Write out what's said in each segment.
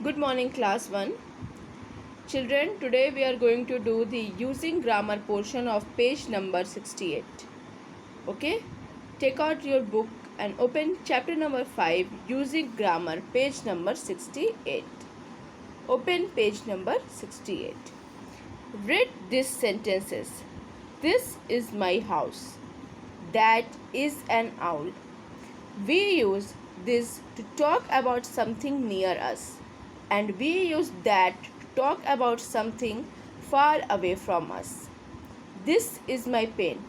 Good morning, class 1. Children, today we are going to do the using grammar portion of page number 68. Okay? Take out your book and open chapter number 5, using grammar, page number 68. Open page number 68. Read these sentences. This is my house. That is an owl. We use this to talk about something near us, and we use that to talk about something far away from us. This is my pen.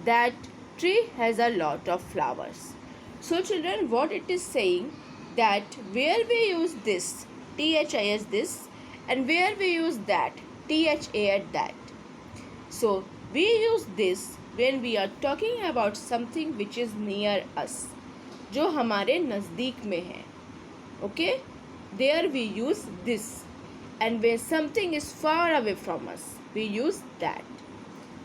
That tree has a lot of flowers. So children, what it is saying, that where we use this, THIS this, and where we use that, THA at that. So we use this when we are talking about something which is near us, जो हमारे नज़दीक में है. Okay? There we use this. And when something is far away from us, we use that.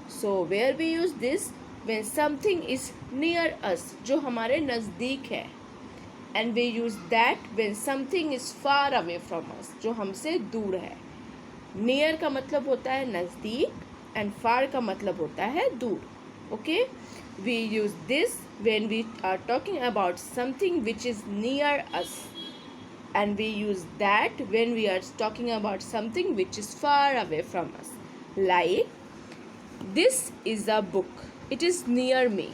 So where we use this, when something is near us, जो हमारे नज़दीक है. And we use that when something is far away from us, जो हमसे दूर है. Near का मतलब होता है नज़दीक, and far का मतलब होता है दूर. Okay? We use this when we are talking about something which is near us, and we use that when we are talking about something which is far away from us. Like, this is a book. It is near me,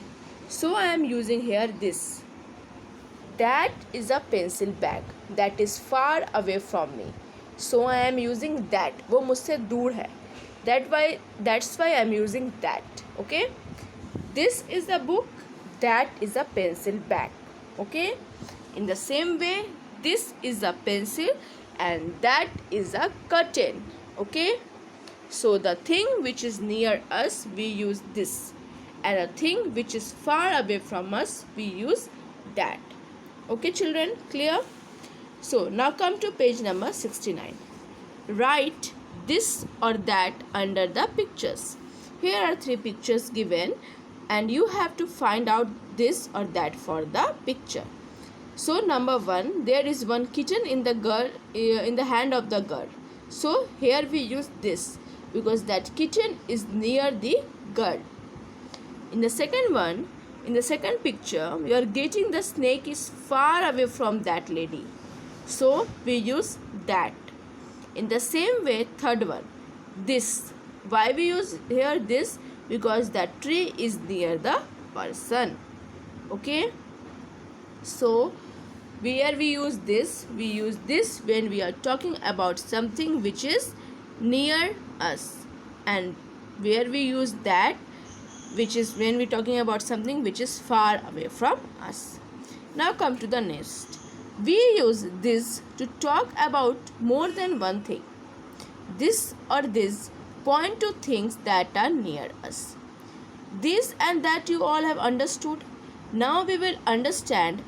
so I am using here this. That is a pencil bag. That is far away from me, so I am using that. वो मुझसे दूर है. That's why I am using that. Okay? This is a book. That is a pencil bag. Okay? In the same way, this is a pencil and that is a curtain. Okay? So the thing which is near us, we use this, and a thing which is far away from us, we use that. Okay children, clear? So now come to page number 69. Write this or that under the pictures. Here are 3 pictures given, and you have to find out this or that for the picture. So number 1, there is one kitten in the hand of the girl. So here we use this because that kitten is near the girl. In the second one, in the second picture, we are getting the snake is far away from that lady. So we use that. In the same way, third one, this. Why we use here this? Because that tree is near the person. Okay? So where we use this? We use this when we are talking about something which is near us, and where we use that, which is when we are talking about something which is far away from us. Now come to the next. We use this to talk about more than one thing. This or this point to things that are near us. This and that you all have understood. Now we will understand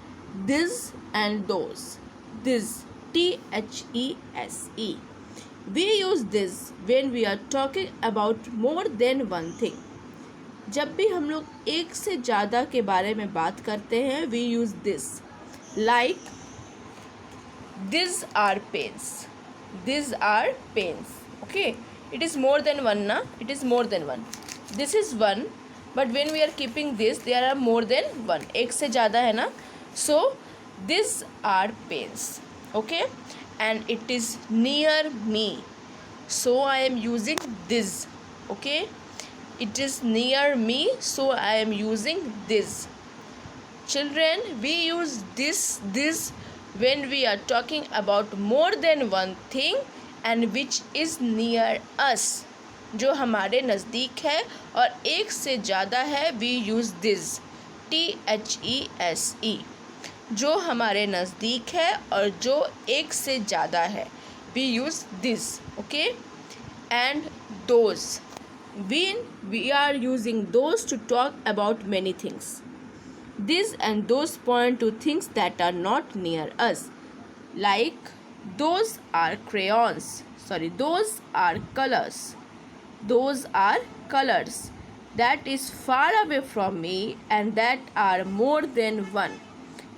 this and those. This, THESE. We use this when we are talking about more than one thing. जब भी हम लोग एक से ज़्यादा के बारे में बात करते हैं, we use this. Like, these are pens. These are pens. Okay? It is more than one, na? It is more than one. This is one, but when we are keeping this, there are more than one. एक से ज़्यादा है ना? So these are pens. Okay? And it is near me, so I am using this. Okay? It is near me, so I am using this. Children, we use this when we are talking about more than one thing and which is near us, जो हमारे नज़दीक है और एक से ज़्यादा है. We use this, THESE. जो हमारे नज़दीक है और जो एक से ज़्यादा है, we use this. Okay? And those. When we are using those to talk about many things. These and those point to things that are not near us. Like, those are crayons. Those are colors. Those are colors. That is far away from me, and that are more than one.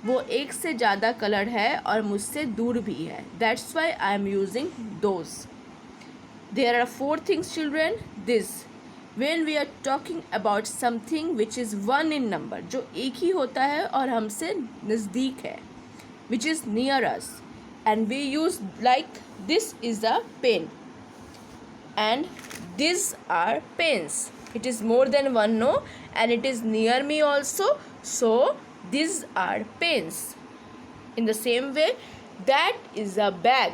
वो एक से ज़्यादा colour है और मुझसे दूर भी है. That's why I am using those. There are 4 things, children. This, when we are talking about something which is 1 in number, जो एक ही होता है और हमसे नज़दीक है, which is near us, and we use like this is a pen and these are pens. It is more than one, no, and it is near me also, so these are pens. In the same way, that is a bag.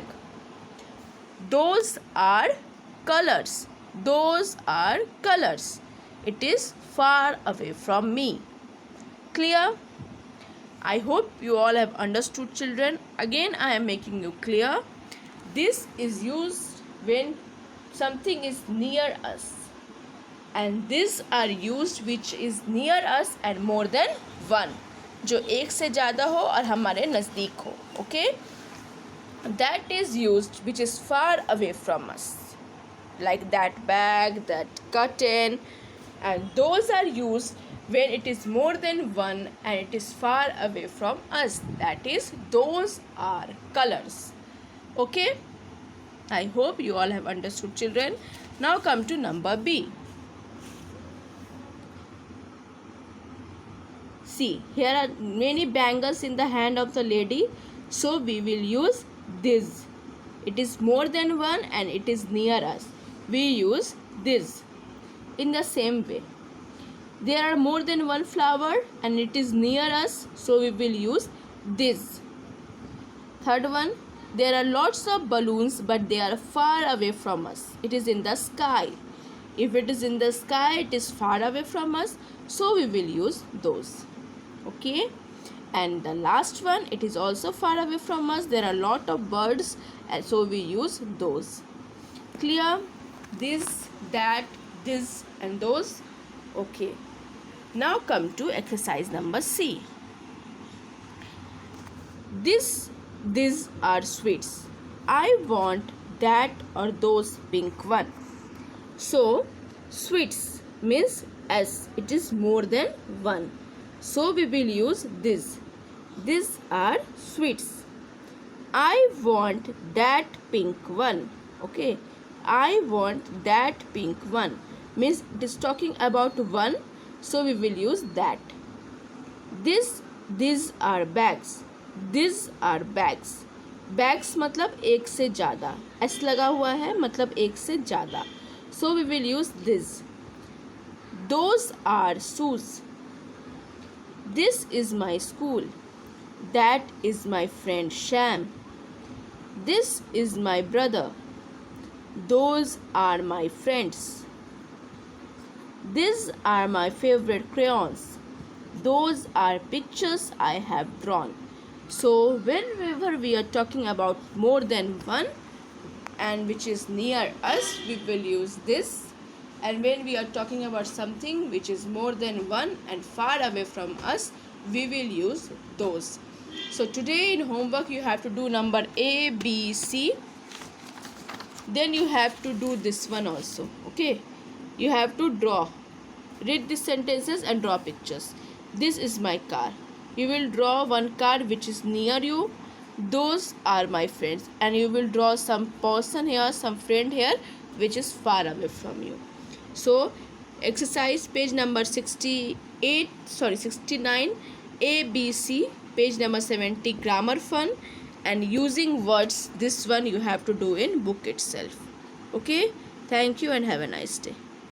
Those are colors. Those are colors. It is far away from me. Clear? I hope you all have understood, children. Again, I am making you clear. This is used when something is near us, and these are used which is near us and more than one, जो एक से ज़्यादा हो और हमारे नज़दीक हो. Okay? That is used which is far away from us, like that bag, that curtain, and those are used when it is more than one and it is far away from us. That is, those are colors. Okay? I hope you all have understood, children. Now come to number B. See, here are many bangles in the hand of the lady, so we will use this. It is more than one and it is near us. We use this. In the same way, there are more than one flower and it is near us, so we will use this. Third one, there are lots of balloons but they are far away from us. It is in the sky. If it is in the sky, it is far away from us, so we will use those. Okay? And the last one, it is also far away from us. There are a lot of birds, and so we use those. Clear? This, that, this and those. Okay. Now come to exercise number C. These are sweets. I want that or those pink one. So sweets means as it is more than one, so we will use this. These are sweets. I want that pink one. Okay, I want that pink one means it is talking about one, so we will use that. These are bags. These are bags. Bags मतलब एक से ज़्यादा, ऐसा लगा हुआ है मतलब एक से ज़्यादा, so we will use this. Those are shoes. This is my school. That is my friend Sham. This is my brother. Those are my friends. These are my favorite crayons. Those are pictures I have drawn. So whenever we are talking about more than one and which is near us, we will use this. And when we are talking about something which is more than one and far away from us, we will use those. So today in homework you have to do number A, B, C. Then you have to do this one also. Okay, you have to draw, read these sentences and draw pictures. This is my car. You will draw one car which is near you. Those are my friends, and you will draw some person here, some friend here which is far away from you. So exercise page number 69, ABC, page number 70, grammar fun, and using words. This one you have to do in book itself. Okay, thank you and have a nice day.